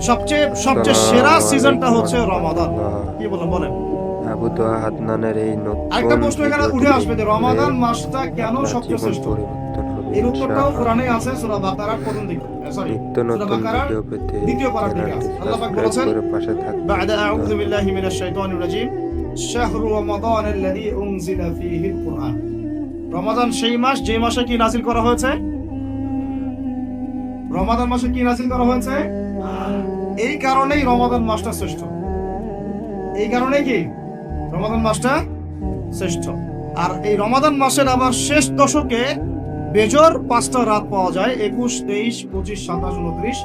সবচেয়ে সবচেয়ে সেরা সিজনটা হচ্ছে রমাদান। কি বলেন? আবু তো আদনানের এই আরেকটা নতুন প্রশ্ন এখানে উঠে আসবে যে রমাদান মাসটা কেন আপনার সবচেয়ে জীবন শ্রেষ্ঠ? পরিবর্তন হবে এর উত্তরটাও ইনশাআল্লাহ। কোরআনে আছে, সূরা বাকারার প্রথম দিকে, সরি নিত্য সূরা নতুন বাকারার ভিডিও পেতে দ্বিতীয় পারার দিকে চ্যানেলটি আছে। আল্লাহ পাক সাবস্ক্রাইব বলেছেন, করে পাশে থাকবেন। বা'দা আউযু বিল্লাহি মিনাশ শাইতানির রাজীম, শাহরু রমাদান আল্লাযী উনজিলা ফীহিল কুরআন। রমাদান সেই মাস যে মাসে কি নাযিল করা হয়েছে? রমাদান মাসে কি নাযিল করা হয়েছে? এই কারণেই রমাদান মাসটা শ্রেষ্ঠ। এই কারণেই কি রমাদান মাসটা শ্রেষ্ঠ। আর এই রমাদান মাসের আবার শেষ দশকে বেজর 5টা রাত পাওয়া যায়, 21, 23, 25, 27, 29।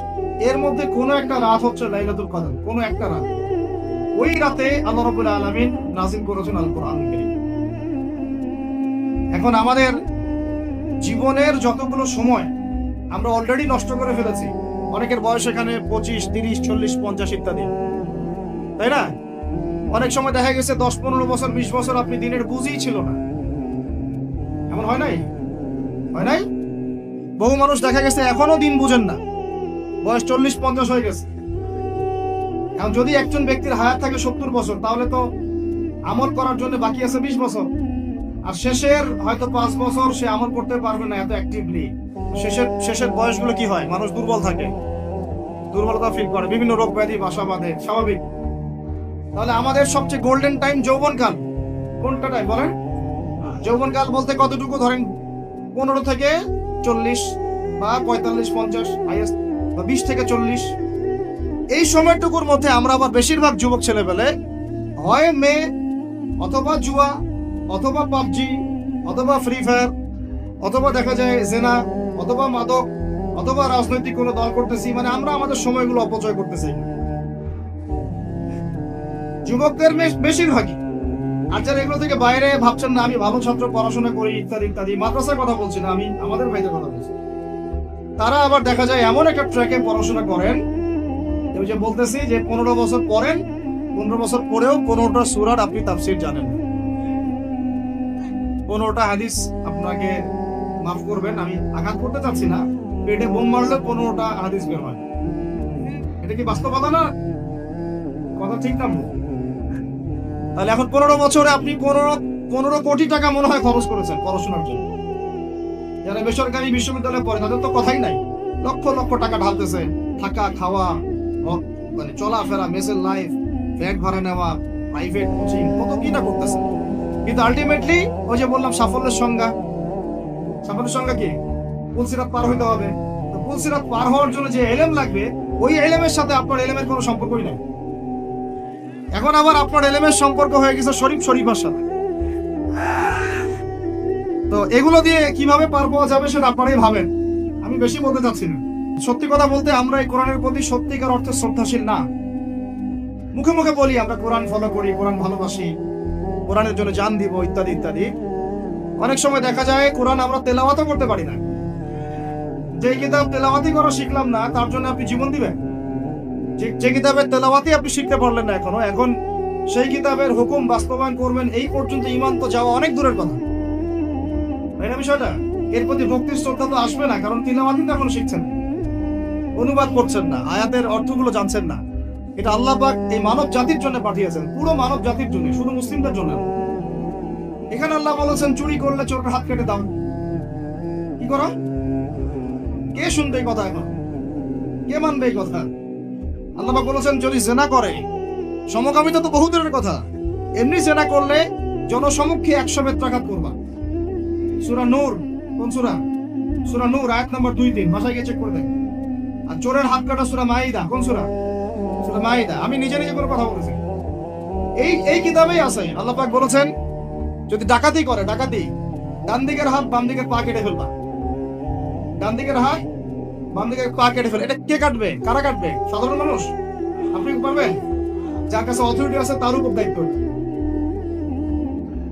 এর মধ্যে কোনো একটা রাত হচ্ছে লাইলাতুল কদর, কোনো একটা রাত। ওই রাতে আল্লাহ রাব্বুল আলামিন নাযিল করেছেন আল কোরআনুল কারীম। এখন আমাদের জীবনের যতগুলো সময় আমরা অলরেডি নষ্ট করে ফেলেছি। অনেকের বয়স এখানে 25, 30, 40, 50 ইত্যাদি, তাই না? অনেক সময় দেখা গেছে 10, 15 বছর, 20 বছর আপনি দিনের বুঝই ছিল না। এমন হয় নাই? হয় নাই? বহু মানুষ দেখা গেছে এখনো দিন বুঝেন না, বয়স 40, 50 হয়ে গেছে। এখন যদি একজন ব্যক্তির হায়াত থাকে 70 বছর, তাহলে তো আমল করার জন্য বাকি আছে 20 বছর। আর শেষের হয়তো 5 বছর সে আমল করতে পারবে না এত অ্যাক্টিভলি। শেষের বয়সগুলো কি হয়? মানুষ দুর্বল থাকে, দুর্বলতা ফিল করে, বিভিন্ন রোগ ব্যাধি বাসা বাঁধে, স্বাভাবিক। তাহলে আমাদের সবচেয়ে গোল্ডেন টাইম যৌবনকাল। কোনটা টাইম বলেন? যৌবনকাল বলতে কতটুকু? ধরেন 15 থেকে 40 বা 45, 50 হাইয়েস্ট, বা 20 থেকে 40। এই সময়টুকুর মধ্যে আমরা আবার বেশিরভাগ যুবক ছেলেবেলে হয় মেয়ে, অথবা জুয়া, অথবা পাবজি, অথবা ফ্রি ফায়ার, অথবা দেখা যায় জেনা, অথবা মাদক, অথবা রাজনৈতিক কোনো দল করতেছি। মানে আমরা আমাদের সময়গুলো অপচয় করতেছি যুবকদের বেশিরভাগই। আর যারা এগুলো থেকে বাইরে ভাবছেন না আমি ভালো ছাত্র, পড়াশোনা করি ইত্যাদি ইত্যাদি, মাদ্রাসার কথা বলছি না আমি, আমাদের ভাইদের কথা বলছি, তারা আবার দেখা যায় এমন একটা ট্র্যাকে পড়াশোনা করেন, ওই যে বলতেছি যে 15 বছর পড়েন, 15 বছর পরেও 15টা সূরার আপনি তাফসীর জানেন না। 15টা হাদিস, আপনাকে মাফ করবেন আমি আঘাত করতে চাচ্ছি না, পেটে বোম মারলে 15টা হাদিস বের হয়। এটা কি বাস্তবতা না? কথা ঠিক না? তাহলে এখন 15 বছরে আপনি 15 কোটি টাকা মনে হয় খরচ করেছেন পড়াশোনার জন্য। যারা বেসরকারি বিশ্ববিদ্যালয়ে পড়ে তাদের তো কথাই নাই, লক্ষ লক্ষ টাকা ঢালতেছে, থাকা খাওয়া, মানে চলাফেরা, মেসের লাইফ, ব্যাগ ভাড়া নেওয়া, প্রাইভেট কোচিং, কত কি না করতেছে। কিন্তু আলটিমেটলি ওই যে বললাম সাফল্যের সংজ্ঞা কি? পুলসিরাত পার হইতে হবে। তো পুলসিরাত পার হওয়ার জন্য যে এলেম লাগবে, ওই এলেমের সাথে আপনার এলেমের কোনো সম্পর্কই নাই। এখন আবার আপনার এলেমের সম্পর্ক হয়ে গেছে শরীফার সাথে। তো এগুলো দিয়ে কিভাবে পার পাওয়া যাবে সেটা আপনারাই ভাবেন, আমি বেশি বলতে চাচ্ছি না। সত্যি কথা বলতে আমরা এই কোরআনের প্রতি সত্যিকার অর্থে শ্রদ্ধাশীল না। মুখে মুখে বলি আমরা কোরআন ফলো করি, কোরআন ভালোবাসি, কোরআনের জন্য জান দিব ইত্যাদি ইত্যাদি। অনেক সময় দেখা যায় কোরআন আমরা তেলাওয়াতও করতে পারি না। যে কিতাব তেলাওয়াতি করা শিখলাম না, তার জন্য আপনি জীবন দিবেন? যে কিতাবের তেলাওয়াতি আপনি শিখতে পারলেন না এখনো, এখন সেই কিতাবের হুকুম বাস্তবায়ন করবেন, এই পর্যন্ত ঈমান তো যাওয়া অনেক দূরের কথা, তাই না বিষয়টা? এর প্রতি ভক্তি শ্রদ্ধা তো আসবে না, কারণ তিলাওয়াতি তো এখন শিখছেন, অনুবাদ করছেন না, আয়াতের অর্থগুলো জানছেন না। এটা আল্লাহ পাক এই মানব জাতির জন্য পাঠিয়েছেন, পুরো মানব জাতির জন্য, শুধু মুসলিমদের জন্য। এখানে আল্লাহ বলেছেন চুরি করলে চোরের হাত কেটে দাও। কি করো? কে শুনবে এই কথা? এখন কে মানবে এই কথা? আল্লাহ পাক বলেছেন যদি জেনা করে, সমকামিতা তো বহু দূরের কথা, এমনি জেনা করলে জনসমক্ষে 100 বেত্রাঘাত করবা। সূরা নূর, কোন সূরা? সূরা নূর আয়াত নাম্বার 2-3, ভাষায় গিয়ে চেক করে দেন। আর চোরের হাত কাটা সূরা মাইদা, কোন সূরা? সূরা মাইদা। আমি নিজে কোনো কথা বলেছি, এই কিতাবেই আছে। আল্লাহ পাক বলেছেন যদি ডাকাতি করে, ডান দিকের হাত বাম দিকের পা কেটে ফেলবা। ডান দিকের হাত বাম দিকের পা কেটে ফেল। এটা কে কাটবে? কারা কাটবে? সাধারণ মানুষ? আপনি পারবেন? যার কাছে অথরিটি আছে তার উপর দায়িত্ব।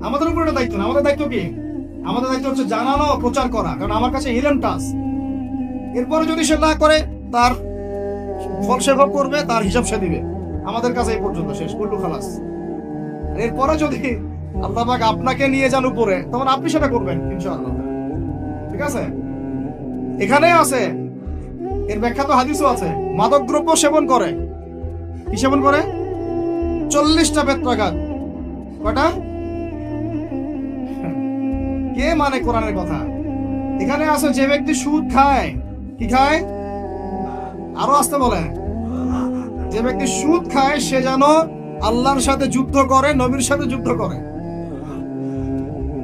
আমাদের উপর এটা দায়িত্ব না। আমাদের দায়িত্ব কি? আমাদের দায়িত্ব হচ্ছে জানানো, প্রচার করা, কারণ আমার কাছে ইলম টাস। এরপরে যদি সে না করে, তার ফল সে ভোগ করবে, তার হিসাব সে দিবে। আমাদের কাছে এই পর্যন্ত শেষ, কুল্লু খালাস। এরপরে যদি আল্লাহ পাক আপনাকে নিয়ে যান উপরে, তখন আপনি সেটা করবেন ইনশাআল্লাহ। ঠিক আছে? এখানে আছে এর ব্যাখ্যা তো হাদিসও আছে। মাদকদ্রব্য সেবন করে, কি সেবন করে? 40টা বেত্রাঘাত। কয়টা? কে মানে কোরআনের কথা? এখানে আছে যে ব্যক্তি সুদ খায়, কি খায়? আরো আসতে বলে, যে ব্যক্তি সুদ খায় সে যেন আল্লাহর সাথে যুদ্ধ করে, নবীর সাথে যুদ্ধ করে।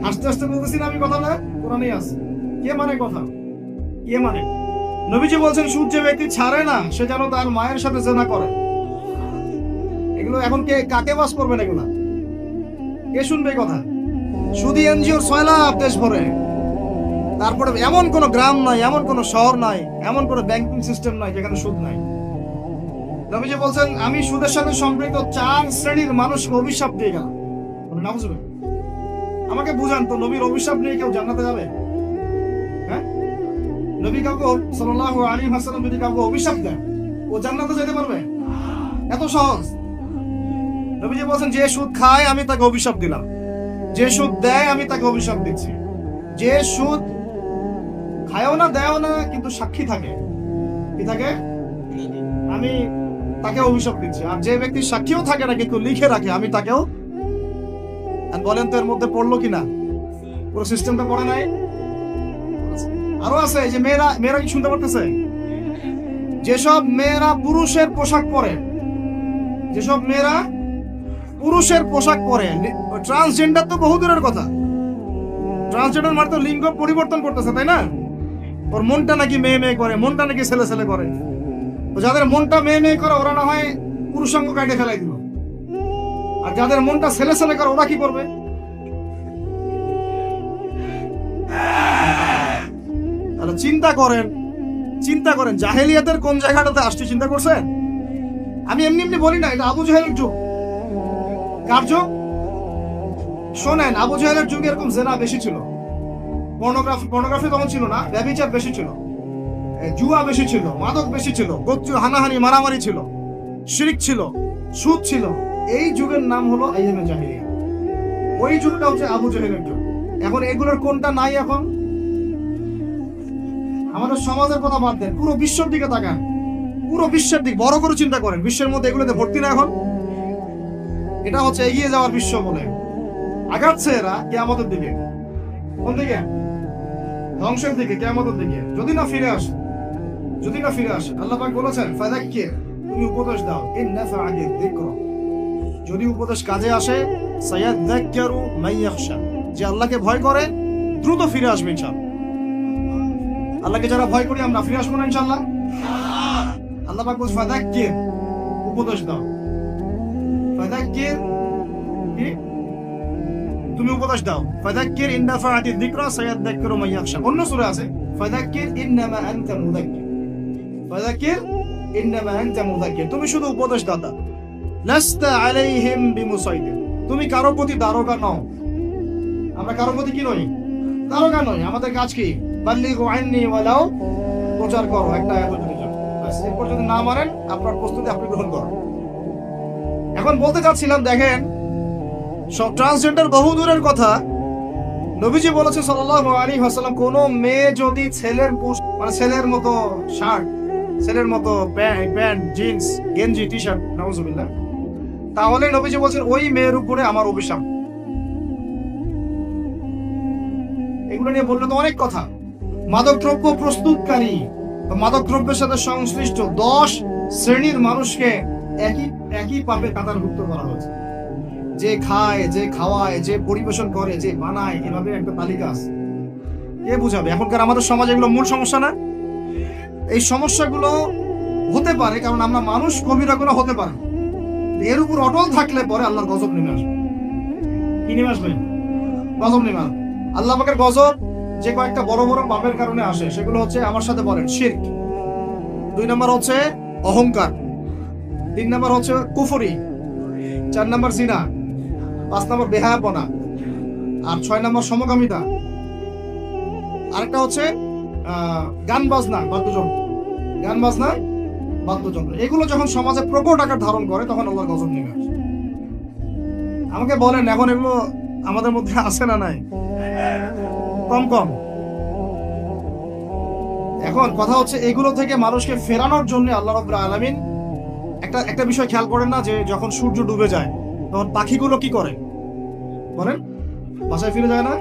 আস্তে আস্তে বলতেছি না আমি কথাটা, কোরআনেই আছে। কে মানে কথা? কে মানে? নবীজি বলছেন সুদ যে ব্যক্তি ছাড়ে না সে যেন তার মায়ের সাথে জেনা করে। এগুলো এখন কে কাকে বাস করবেন? এগুলা কে শুনবে এই কথা? সুদী এনজিওর 6 লাখ দেশ ভরে, তারপরে এমন কোন গ্রাম নাই, এমন কোন শহর নাই, এমন কোন ব্যাংকিং সিস্টেম নাই যেখানে সুদ নাই। নবীজি বলছেন আমি সুদের সাথে সম্পৃক্ত 4 শ্রেণীর মানুষকে অভিশাপ দিয়ে গেলাম। নাউজুবিল্লাহ। আমাকে বুঝান তো, নবীর অভিশাপ নিয়ে কেউ জান্নাতে যাবে? হ্যাঁ, নবী কাউকে সাল্লাল্লাহু আলাইহি ওয়াসাল্লাম যদি কাউকে অভিশাপ দেয় ও জান্নাতে যেতে পারবে? এত সহজ। নবীজি বলছেন যে সুদ খায় আমি তাকে অভিশাপ দিলাম, যে সুদ দেয় আমি তাকে অভিশাপ দিচ্ছি। যে সুদ খায়ও না দেয়ও না কিন্তু সাক্ষী থাকে, কি থাকে? আমি তাকে অভিশাপ দিচ্ছি। আর যে ব্যক্তি সাক্ষীও থাকে না কিন্তু লিখে রাখে আমি তাকেও। বলেন তো এর মধ্যে পড়লো কিনা? পুরো সিস্টেমটা পড়ে নাই? আরো আছে এই যে মেয়েরা কি শুনতে পারতেছে? যেসব মেয়েরা পুরুষের পোশাক পরে, যেসব মেয়েরা পুরুষের পোশাক পরে, ট্রান্সজেন্ডার তো বহু দূরের কথা। ট্রান্সজেন্ডার মানে তো লিঙ্গ পরিবর্তন করতেছে, তাই না? ওর মনটা নাকি মেয়ে মেয়ে করে, মনটা নাকি ছেলে ছেলে করে। যাদের মনটা মেয়ে মেয়ে করে ওরা না হয় পুরুষাঙ্গ কাটে ফেলাই দিল, আর যাদের মনটা ছেলে ছেলে করে ওরা কি করবে? তাহলে চিন্তা করেন জাহেলিয়াতের কোন জায়গাটাতে আসছে, চিন্তা করছেন? আমি এমনি এমনি বলি না, এটা আবু জাহেলের যুগ। কার যুগ? শোনেন, আবু জাহেলের যুগে এরকম জেনা বেশি ছিল, পর্নোগ্রাফি তখন ছিল না, ব্যভিচার বেশি ছিল, জুয়া বেশি ছিল, মাদক বেশি ছিল, গোত্র হানাহানি মারামারি ছিল, শিরক ছিল, সুদ ছিল। এই যুগের নাম হলো আইয়ামে জাহেলিয়া। ওই যুগটা হচ্ছে আবু জাহেলের যুগ। এখন এগুলোর কোনটা নাই? এখন আমাদের সমাজের কথা বাদ দেন, পুরো বিশ্বের দিকে তাকান, পুরো বিশ্বের দিক বড় করে চিন্তা করেন। বিশ্বের মধ্যে এগুলোতে ভর্তি না এখন? এটা হচ্ছে এগিয়ে যাওয়ার বিশ্ব বলে আগাচ্ছে এরা কিয়ামতের দিকে। কোন দিকে? ধ্বংসের দিকে, কিয়ামতের দিকে। যদি না ফিরে আসে আল্লাহ পাক বলেছেন ফাযাক্কির, তুমি উপদেশ দাও, ইন্নাফাআতিয যিকরা, যদি উপদেশ কাজে আসে, সায়াযাক্কারু মান ইয়াখশা, যে আল্লাহকে ভয় করে দ্রুত ফিরে আসবে ইনশাআল্লাহ। আল্লাহকে যারা ভয় করি আমরা ফিরে আসবো না ইনশাআল্লাহ। আল্লাহ পাক বলছে ফাযাক্কির, উপদেশ দাও। ফাযাক্কির কি? তুমি উপদেশ দাও। ফাযাক্কির ইন্নাফাআতিয যিকরা সায়াযাক্কারু মান ইয়াখশা। অন্য সূরা আছে ফাযাক্কির ইন্নামা আনতা মুযাক্কির, ফাযাক্কির ইন্নামা আনতা মুযাক্কির, তুমি শুধু উপদেশ দাতা। লাস্তা আলাইহিম বিমুসাইতির, তুমি কারো প্রতি দারোগা নও। আমরা কারো প্রতি কি নই? দারোগা নই। আমাদের কাজ কি? বাল্লিগু আন্নী ওয়ালাউ, প্রচার করো একটা আয়াত যদি যাও। বাস, এরপর যদি না মানেন আপনার প্রস্তুতি আপনি গ্রহণ করুন। এখন বলতে চাচ্ছিলাম, দেখেন সব ট্রান্সজেন্ডার বহু দূরের কথা। নবীজি বলেছেন সাল্লাল্লাহু আলাইহি ওয়াসাল্লাম, কোন মেয়ে যদি ছেলের মানে ছেলের মতো শার্ট, ছেলের মতো প্যান্ট, জিন্স, গেঞ্জি, টি শার্ট, নাউজুবিল্লাহ, তাহলে নবীজি বলছেন ওই মেয়ের উপরে আমার অভিশাপ। এগুলো নিয়ে বললে তো অনেক কথা। মাদকদ্রব্য প্রস্তুতকারী, মাদকদ্রব্যের সাথে সংশ্লিষ্ট 10 শ্রেণীর মানুষকে একই পাপে কাতারভুক্ত করা হয়েছে। যে খায়, যে খাওয়ায়, যে পরিবেশন করে, যে বানায়, এভাবে একটা তালিকা আছে। কে বুঝাবে? এখনকার আমাদের সমাজে এগুলো মূল সমস্যা না? এই সমস্যাগুলো হতে পারে কারণ আমরা মানুষ, কবিরা গুলো হতে পারে। এর উপর অটল থাকলে পরে আল্লাহর গজব নেমে আসবে। কি নেমে আসবে? গজব নেমে আসবে। আল্লাহ পাকের গজব যে কয়েকটা বড় বড় পাপের কারণে আসে সেগুলো হচ্ছে, আমার সাথে বলেন, শিরক। 2 নম্বর হচ্ছে অহংকার, 3 নম্বর হচ্ছে কুফরি, 4 নম্বর জিনা, 5 নম্বর বেহায়াপনা, আর 6 নম্বর সমকামিতা। আরেকটা হচ্ছে গান বাজনা, বাদ্যযন্ত্র। এগুলো যখন সমাজে প্রকট আকার ধারণ করে তখন আল্লাহর গজব নেমে আসে। আমাকে বলেন এখন এগুলো আমাদের মধ্যে আছে না নাই? কম। এখন কথা হচ্ছে এগুলো থেকে মানুষকে ফেরানোর জন্য আল্লাহ রাব্বুল আলামিন একটা বিষয় খেয়াল করেন না, যে যখন সূর্য ডুবে যায় তখন পাখিগুলো কি করে বলেন? বাসায় ফিরে যায় না?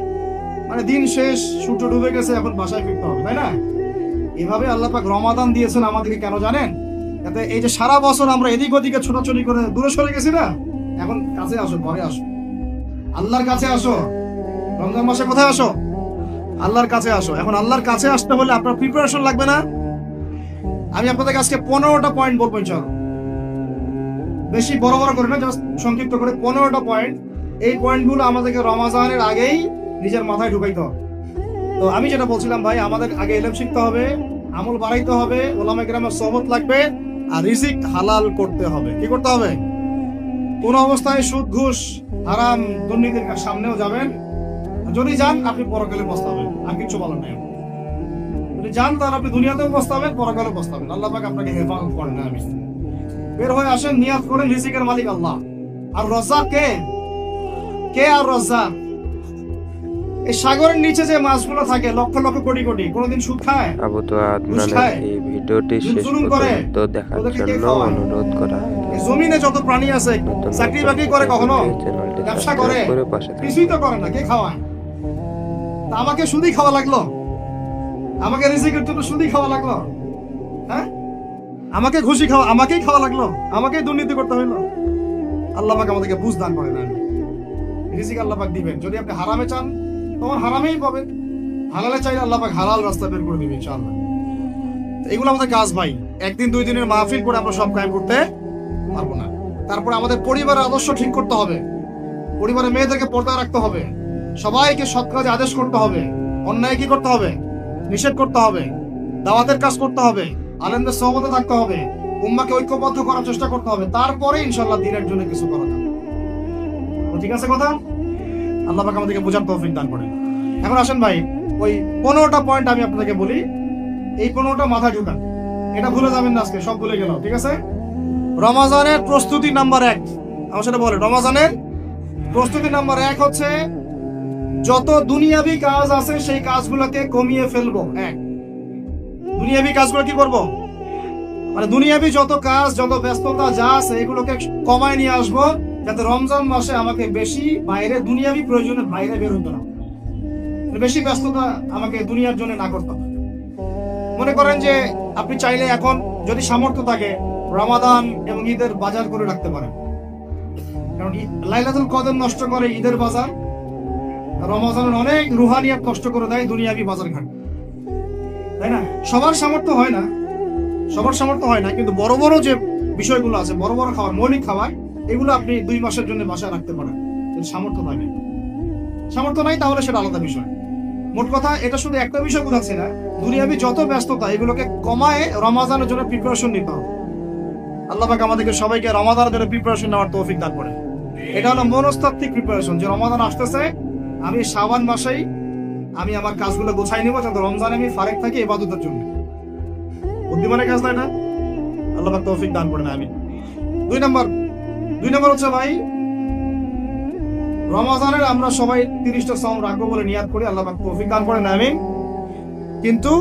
মানে দিন শেষ, সূর্য ডুবে গেছে, এখন বাসায় ফিরতে হবে, তাই না? এভাবে আল্লাহ পাক রমাদান দিয়েছেন আমাদেরকে, কেন জানেন? যাতে এই যে সারা বছর আমরা এদিক ওদিকে ছোটাছুটি করে দূরে সরে গেছি না, এখন কাছে আসো, ঘরে আসো, আল্লাহর কাছে আসো। রমজান মাসে কোথায় আসো? আল্লাহর কাছে আসো। এখন আল্লাহর কাছে আসতে হলে আপনার প্রিপারেশন লাগবে না? আমি আপনাদের আজকে 15টা পয়েন্ট বলবো ইনশাআল্লাহ, বেশি বড় বড় করে না, জাস্ট সংক্ষিপ্ত করে 15টা পয়েন্ট। এই পয়েন্টগুলো আমাদেরকে রমাজানের আগেই নিজের মাথায় ঢুকাইতে হবে। তো আমি যেটা বলছিলাম ভাই, আমাদের আগে ইলম শিখতে হবে, আমল বাড়াইতে হবে, ওলামায়ে কেরামের সোহবত লাগবে, আর রিজিক হালাল করতে হবে। কি করতে হবে? কোন অবস্থায় সুদ ঘুষ হারাম দুর্নীতির সামনেও যাবেন, যদি যান আপনি পরকালে পস্তাবেন, আর কিছু বলার নেই। যদি যান তাহলে আপনি দুনিয়াতেও পস্তাবেন, পরকালেও পস্তাবেন। আল্লাহ পাক আপনাকে হেফাজত করেন। আমি বের হয়ে আসেন, নিয়াত করেন, রিজিকের মালিক আল্লাহ। আর রাজ্জাক কে? কে আর রাজ্জাক? এই সাগরের নিচে যে মাছগুলো থাকে লক্ষ লক্ষ কোটি কোটি, কোনোদিন সুদ খায়? আবু তোহা আদনানের এই ভিডিওটি শেষ পর্যন্ত দেখার জন্য অনুরোধ করা এই জমিনে যত প্রাণী আছে, চাকরি বাকরি করে কখনো? চ্যানেলটি ব্যবসা করে? সাবস্ক্রাইব করে পাশে থাকুন। কিছুই তো করে না, কে খাওয়ায়? তা আমাকে সুদি খাওয়া লাগলো? আমাকে রিজিকের জন্য সুদি খাওয়া লাগলো? হ্যাঁ, আমাকে খুশি খাওয়া, আমাকেই খাওয়া লাগলো, আমাকেই দুর্নীতি করতে হইলো? আল্লাহ পাক আমাদেরকে বুঝ দান করেন। রিজিক আল্লাহ পাক দিবেন। যদি আপনি হারামে চান তখন হারামেই পাবেন, হালালে চাইলে আল্লাহ পাক হালাল রাস্তা বের করে দিবেন ইনশাআল্লাহ। এগুলো আমাদের কাজ ভাই। একদিন দুই দিনের মাহফিল করে আমরা সব কায়েম করতে পারবো না। তারপরে আমাদের পরিবারের আদর্শ ঠিক করতে হবে, পরিবারের মেয়েদেরকে পর্দায় রাখতে হবে, সবাইকে সৎ কাজে আদেশ করতে হবে, অন্যায় কি করতে হবে? নিষেধ করতে হবে, দাওয়াতের কাজ করতে হবে, আলেমদের সহমতে থাকতে হবে, উম্মাকে ঐক্যবদ্ধ করার চেষ্টা করতে হবে। তারপরে ইনশাআল্লাহ দিনের জন্য কিছু করা যাবে। ঠিক আছে কথা? আল্লাহ পাক আমাদেরকে বোঝার তৌফিক দান করেন। এখন আসেন ভাই, ওই 15টা পয়েন্ট আমি আপনাদেরকে বলি, এই 15টা মাথায় ঢুকান, এটা ভুলে যাবেন না, আজকে সব ভুলে গেলাম, ঠিক আছে? রমাজানের প্রস্তুতি নাম্বার 1, আমার সাথে বলে, রমাজানের প্রস্তুতি নাম্বার 1 হচ্ছে যত দুনিয়াবি কাজ আছে সেই কাজগুলোকে কমিয়ে ফেলবো। দুনিয়াবি কাজগুলো কি করব? মানে দুনিয়াবি যত কাজ, যত ব্যস্ততা যা আছে এগুলোকে কমায় নিয়ে আসবো, যাতে রমজান মাসে আমাকে বেশি বাইরে দুনিয়াবি প্রয়োজনে বাইরে বের হতো না, বেশি ব্যস্ততা আমাকে দুনিয়ার জন্য না করতে হবে। মনে করেন যে আপনি চাইলে এখন যদি সামর্থ্য থাকে রমাদান এবং ঈদের বাজার করে রাখতে পারেন, কারণ লাইলাতুল কদর নষ্ট করে ঈদের বাজার, রমজানের অনেক রুহানিয়াত নষ্ট করে দেয় দুনিয়াবি বাজার ঘাট, তাই না? সবার সামর্থ্য হয় না, সবার সামর্থ্য হয় না, কিন্তু বড় বড় যে বিষয়গুলো আছে, বড় বড় খাবার, মৌলিক খাবার, এগুলো আপনি 2 মাসের জন্য বাসায় রাখতে পারেন। সামর্থ্য হয় না, সামর্থ্য নাই তাহলে সেটা আলাদা বিষয়। মোট কথা এটা শুধু একটা বিষয় বোঝাচ্ছে না, দুনিয়াবি যত ব্যস্ততা এগুলোকে কমায় রমাজানের জন্য প্রিপারেশন নিতে হবে। আল্লাহ পাক আমাদেরকে সবাইকে রমাদানের জন্য প্রিপারেশন নেওয়ার তৌফিক দান করে। এটা হলো মনস্তাত্ত্বিক প্রিপারেশন, যে রমাদান আসতেছে, আমি শাবান মাসেই আমি আমার কাজগুলো গোছাই নিব, যাতে রমজানে আমি ফারেক থাকি ইবাদতের জন্য। বুদ্ধিমানের কাজ না এটা? আল্লাহ পাক তৌফিক দান করেন। আমি 2 নম্বর হচ্ছে ভাই, রমাজানের আমরা সবাই 30টা সাওম রাখবো বলে নিয়াত করি, আল্লাহ পাক তৌফিক দান করেন। আমি কিন্তু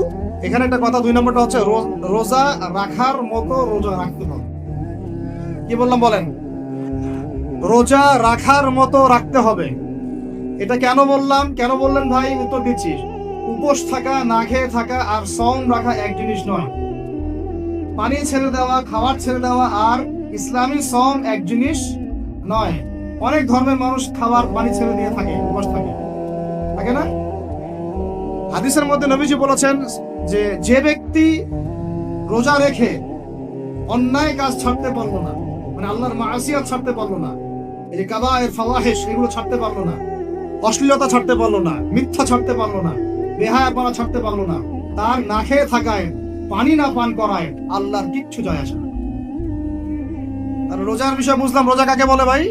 এখানে একটা কথা, 2 নম্বরটা হচ্ছে রোজা রাখার মতো রোজা রাখতে হবে। কি বললাম বলেন? রোজা রাখার মতো রাখতে হবে। এটা কেন বললাম, কেন বললেন ভাই? উত্তর দিচ্ছি। উপোস থাকা, না খেয়ে থাকা আর সাওম রাখা এক জিনিস নয়। পানি ছেড়ে দেওয়া, খাবার ছেড়ে দেওয়া আর ইসলামী সাওম এক জিনিস নয়। অনেক ধর্মের মানুষ খাবার পানি ছেড়ে দিয়ে থাকে, উপোস থাকে না? হাদিসের মধ্যে নবীজি বলেছেন যে যে ব্যক্তি রোজা রেখে অন্যায় কাজ ছাড়তে পারলো না, মানে আল্লাহর মাসিয়াত ছাড়তে পারলো না, এই যে কাবায়ের ফাওয়াহিশ এগুলো ছাড়তে পারলো না, অশ্লীলতা ছাড়তে পারলো না, মিথ্যা ছাড়তে পারলো না, বেহায়াপনা ছাড়তে পারলো না, তার না খেয়ে থাকায়, পানি না পান করায় আল্লাহর কিচ্ছু যায় আসে না। আর রোজার বিষয় বুঝলাম, রোজা কাকে বলে ভাই?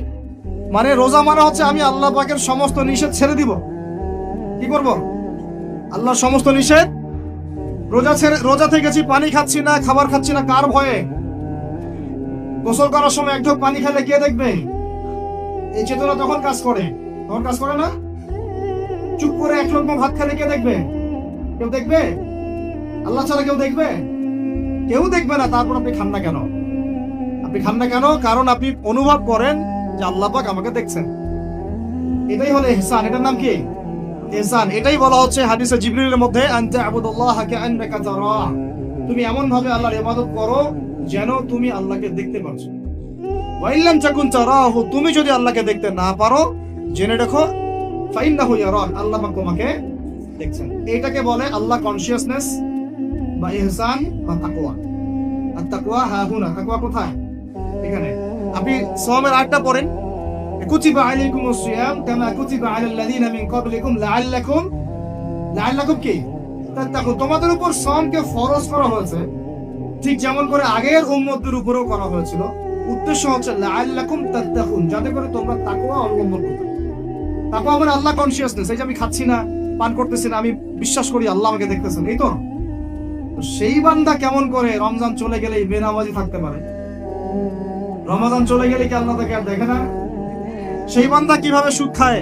মানে রোজা মানে হচ্ছে আমি আল্লাহ পাকের সমস্ত নিষেধ ছেড়ে দিব। কি করব? আল্লাহর সমস্ত নিষেধ, রোজা থেকেছি, পানি খাচ্ছি না, খাবার খাচ্ছি না, কার ভয়ে? গোসল করার সময় এক ঢোক পানি খেলে কে দেখবে? এই চেতনা তখন কাজ করে, তখন কাজ করে না? চুপ করে এক লোকমা ভাত খেলে কে দেখবে? কেউ দেখবে? আল্লাহ ছাড়া কেউ দেখবে? কেউ দেখবে না। তারপর আপনি খান না কেন? আপনি খান না কেন? কারণ আপনি অনুভব করেন যে আল্লাহ পাক আমাকে দেখছেন। এটাই হলো ইহসান। এটার নাম কি? ইহসান। এটাই বলা হচ্ছে হাদিসে জিবরিলের মধ্যে, আনতা আবুদুল্লাহ কাআন্নাকা তারাহ। তুমি এমন ভাবে আল্লাহর ইবাদত করো যেন তুমি আল্লাহকে দেখতে পাচ্ছ। ওয়া ইল্লাম তাকুন তারাহু, তুমি যদি আল্লাহকে দেখতে না পারো, জেনে রাখো ফাইন্নাহু ইয়ারাক, আল্লাহ পাক তোমাকে দেখছেন। এটাকে বলে আল্লাহ কনসিয়াসনেস বা ইহসান বা তাকওয়া। আর তাকওয়া হাহুনা, তাকওয়া কোথায়? এখানে। আপনি সাওমের আয়াতটা পড়েন, কুতিবা আলাইকুমুস সিয়াম কামা কুতিবা আলাল লাযিনা মিন ক্বাবলিকুম লাআল্লাকুম কি তাত্তাকুন। তোমাদের উপর সাওমকে ফরজ করা হয়েছে ঠিক যেমন করে আগের উম্মতদের উপরেও করা হয়েছিল। উদ্দেশ্য হচ্ছে লাআল্লাকুম তাত্তাকুন, যাতে করে তোমরা তাকওয়া অবলম্বন করতে। তাকওয়া মানে আল্লাহ কনসিয়াসনেস। এই যে আমি খাচ্ছি না, পান করতেছি না, আমি বিশ্বাস করি আল্লাহ আমাকে দেখতেছেন, এই তো। সেই বান্দা কেমন করে রমজান চলে গেলেই বেনামাজি থাকতে পারে? রমজান চলে গেলে কি আল্লাহ তাকে আর দেখে না? সেই বান্দা কিভাবে সুদ খায়,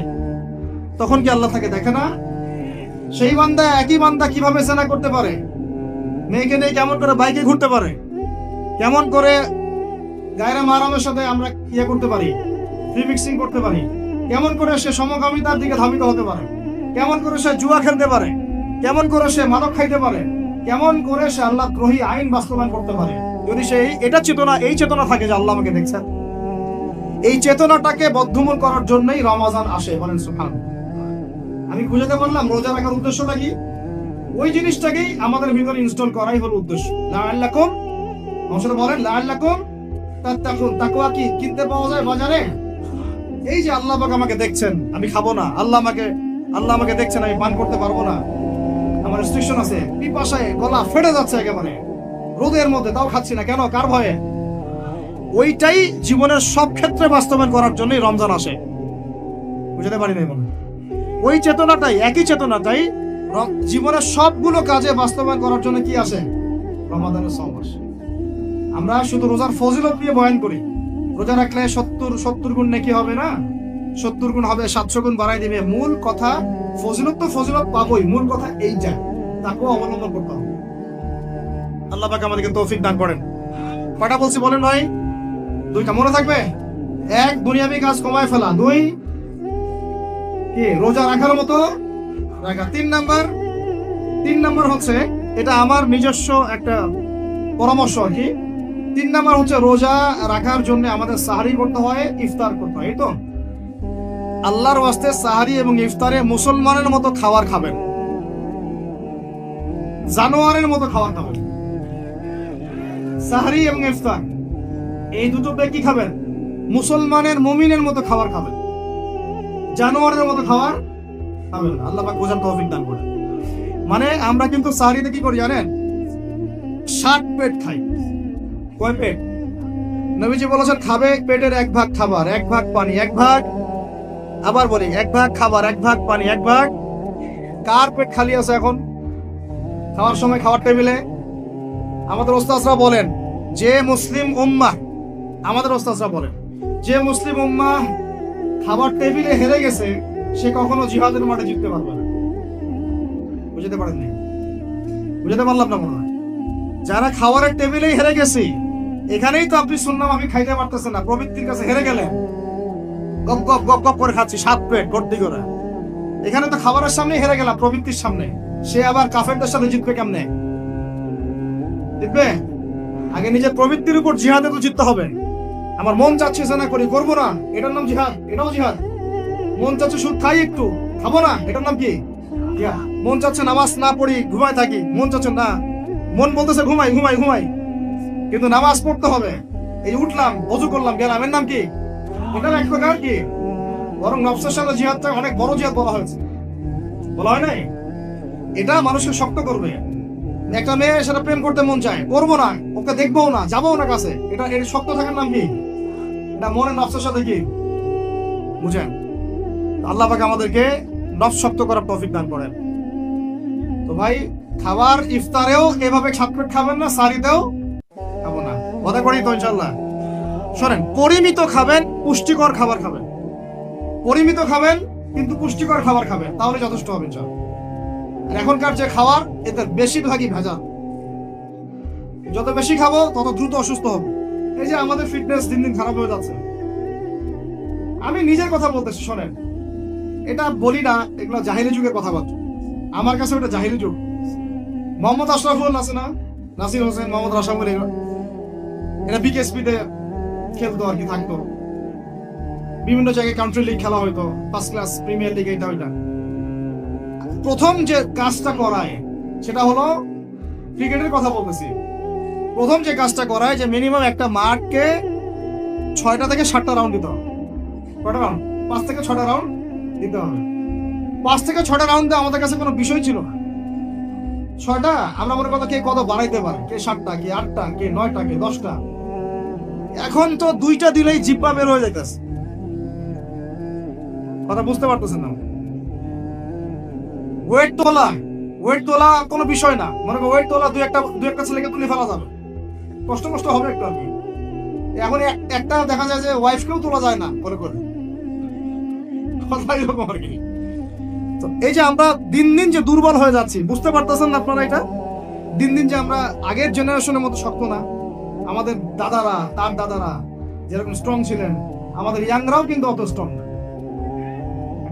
তখন কি আল্লাহ তাকে দেখে না? সেই বান্দা, একই বান্দা কিভাবে জেনা করতে পারে? মেয়েকে নিয়ে কেমন করে বাইকে ঘুরতে পারে? কেমন করে গায়রা মাহরামের সাথে আমরা ইয়ে করতে পারি, ফ্রি মিক্সিং করতে পারি? কেমন করে সে সমকামিতার দিকে ধাবিত হতে পারে? কেমন করে সে জুয়া খেলতে পারে? কেমন করে সে মাদক খাইতে পারে? কেমন করে সে আল্লাহ দ্রোহী আইন বাস্তবায়ন করতে পারে? যদি সে এটা চেতনা, এই চেতনা থাকে যে আল্লাহ আমাকে দেখছেন, এই চেতনাটাকে বদ্ধমূল করার জন্যই রমজান আসে। বলেন সুবহানাল্লাহ। আমি বুঝাতে পারলাম রোজা রাখার উদ্দেশ্যটা কি? ওই জিনিসটাকেই আমাদের ভিতরে ইনস্টল করাই হলো উদ্দেশ্য। লাআল্লাকুম, আমার সাথে বলেন লাআল্লাকুম তাত্তাকুন। তাকওয়া কি কিনতে পাওয়া যায় বাজারে? এই যে আল্লাহ পাক আমাকে দেখছেন, আমি খাবো না। আল্লাহ আমাকে দেখছেন, আমি পান করতে পারবো না, আমার রেস্ট্রিকশন আছে, পিপাসায় গলা ফেটে যাচ্ছে একেবারে রোদের মধ্যে, তাও খাচ্ছি না। কেন? কার ভয়ে? ওইটাই জীবনের সব ক্ষেত্রে বাস্তবায়ন করার জন্যই রমজান আসে। বুঝতে পারি নাই মনে? ওই চেতনাটাই, একই চেতনাটাই জীবনের সবগুলো কাজে বাস্তবায়ন করার জন্য কি আসে? রমাদানের সওম আসে। আমরা শুধু রোজার ফজিলত নিয়ে বয়ান করি, রোজা রাখলে 70 গুণ নেকি হবে না, 70 গুণ হবে, 700 গুণ বাড়াই দিবে। মূল কথা ফজিলত তো ফজিলত পাবোই, মূল কথা এইটা, তাকেও অবলম্বন করতে হবে। আল্লাহ পাক আমাদেরকে তৌফিক দান করেন। কয়টা বলছি বলেন ভাই? 2টা মনে থাকবে। 1, দুনিয়াবি কাজ কমায় ফেলা। 2, কি রোজা রাখার মতো রাখা। 3 নাম্বার হচ্ছে, এটা আমার নিজস্ব একটা পরামর্শ আর কি। 3 নাম্বার হচ্ছে রোজা রাখার জন্য আমাদের সাহারি করতে হয়, ইফতার করতে হয়। এই তো আল্লাহর ওয়াস্তে সাহারি এবং ইফতারে মুসলমানের মতো খাবার খাবেন, জানোয়ারের মতো খাবার খাবেন। সাহারি এবং ইফতার এই দুটোতে কি খাবেন? মুসলমানের, মুমিনের মতো খাবার খাবেন, জানোয়ারের মতো খাবার খাবেন। আল্লাহ পাক বোঝার তৌফিক দান করেন। মানে আমরা কিন্তু সাহারিতে কি করি জানেন? 60 পেট খাই। কয় পেট? নবীজি বলেছেন খাবে পেটের 1 ভাগ খাবার, 1 ভাগ পানি, 1 ভাগ, আবার বলি 1 ভাগ খাবার, 1 ভাগ পানি, 1 ভাগ। কার পেট খালি আছে এখন খাওয়ার সময়? খাওয়ার টেবিলে আমাদের ওস্তাদরা বলেন যে মুসলিম উম্মাহ, আমাদের ওস্তাদরা বলেন যে মুসলিম উম্মাহ খাবার টেবিলে হেরে গেছে, সে কখনো জিহাদের মাঠে জিততে পারবে না। বুঝতে পারেননি? বুঝতে পারলাম না মনে হয়। যারা খাবারের টেবিলেই হেরে গেছি, এখানেই তো আপনি শুনলাম আমি খাইতে পারতেছেন না, প্রবৃত্তির কাছে হেরে গেলেন, গপ গপ গপ গপ করে খাচ্ছি 7 পেট ভর্তি করে। এখানে তো খাবারের সামনে হেরে গেলাম, প্রবৃত্তির সামনে। সে আবার কাফেরদের সাথে জিতবে কেমনে? জিতবে? আগে নিজের প্রবৃত্তির উপর জিহাদে তো জিততে হবে। আমার মন চাচ্ছে না করি, করবো না, এটার নাম জিহাদ। এটাও জিহাদ। মন চাচ্ছে সুদ খাই, একটু খাবো না, এটার নাম কি? মন চাচ্ছে নামাজ না পড়ি, ঘুমাই থাকি, মন চাচ্ছে না, মন বলতেছে ঘুমাই ঘুমাই ঘুমাই, কিন্তু নামাজ পড়তে হবে। এই উঠলাম, ওযু করলাম, গেলাম, এর নাম কি? এটার এক প্রকার কি? বরং নফসের সাথে জিহাদটা অনেক বড় জিহাদ বলা হয়েছে, বলা হয় নাই? এটা মানুষকে শক্ত করবে। একটা মেয়ে সেটা প্রেম করতে মন চায়, করবো না, ওকে দেখবো না, যাবো না কাছে, এটা এর শক্ত থাকার নাম কি? এটা মনে নফসের সাথে কি বুঝেন? আল্লাহ পাক আমাদেরকে নফস শক্ত করার তৌফিক দান করেন। তো ভাই, খাবার ইফতারেও এভাবে 7 পেট খাবেন না, সারিতেও খাবো না, কথা করি তো ইনশাআল্লাহ। শোনেন, পরিমিত খাবেন, পুষ্টিকর খাবার খাবেন। পরিমিত খাবেন কিন্তু পুষ্টিকর খাবার খাবেন, তাহলে যথেষ্ট হবে ইনশাআল্লাহ। এখনকার যে খাবার, এতে বেশিরভাগই ভেজাল। যত বেশি খাবো তত দ্রুত অসুস্থ হবো। এই যে আমাদের ফিটনেস দিন দিন খারাপ হয়ে যাচ্ছে। আমি নিজের কথা বলতেছি, শোনেন, এটা বলি না, এগুলো জাহিলি যুগের কথাবার্তা। আমার কাছে ওটা জাহিলি যুগ। মোহাম্মদ আশরাফুল আছে না, নাসির হোসেন, মোহাম্মদ রাশামুল, এরা বিকেএসপিতে খেলতো আর কি, থাকতো, বিভিন্ন জায়গায় কান্ট্রি লিগ খেলা হইতো, ফার্স্ট ক্লাস প্রিমিয়ার লিগ, এটা ওইটা। প্রথম যে কাজটা করায় সেটা হলো, ক্রিকেটের কথা বলতেছি, প্রথম যে কাজটা করায় যে মিনিমাম একটা মাঠকে 6টা থেকে 7টা রাউন্ড দিতে হবে। কয়টা রাউন্ড? 5 থেকে 6টা রাউন্ড দিতে হবে। 5 থেকে 6টা রাউন্ডে আমাদের কাছে কোনো বিষয় ছিল না। 6টা আমরা মনে করতো কে কত বাড়াইতে পারে, কে 7টা, কে 8টা, কে 9টা, কে 10টা। এখন তো 2টা দিলেই জিব্বা বের হয়ে যাইতেছে। কথা বুঝতে পারতেছেন না? ওয়েট তোলা কোনো বিষয় না। মনে করো ওয়েট তোলা দুই একটা ছেলেকে তুলে ফেলা যাবে, কষ্ট হবে একটু আর কি। এখন একটা দেখা যায় যে ওয়াইফকেও তোলা যায় না করে করে, কথা এরকম আর কি। তো এই যে আমরা দিন দিন যে দুর্বল হয়ে যাচ্ছি, বুঝতে পারতেছেন না আপনারা? এটা দিন দিন যে আমরা আগের জেনারেশনের মতো শক্ত না। আমাদের দাদারা, তার দাদারা যেরকম স্ট্রং ছিলেন, আমাদের ইয়াংরাও কিন্তু অত স্ট্রং না।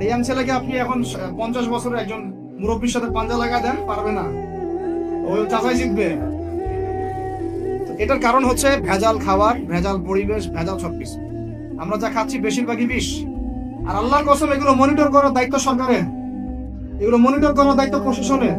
ইয়াং ছেলেকে আপনি এখন 50 বছরের একজন মুরব্বীর সাথে পাঞ্জা লাগা দেন, পারবে না, ওই চাচাই জিতবে। এটার কারণ হচ্ছে ভেজাল খাবার, ভেজাল পরিবেশ, ভেজাল সবকিছু। আমরা যা খাচ্ছি বেশিরভাগই বিষ। আর আল্লাহর কসম, এগুলো মনিটর করার দায়িত্ব সরকারের, এগুলো মনিটর করার দায়িত্ব প্রশাসনের।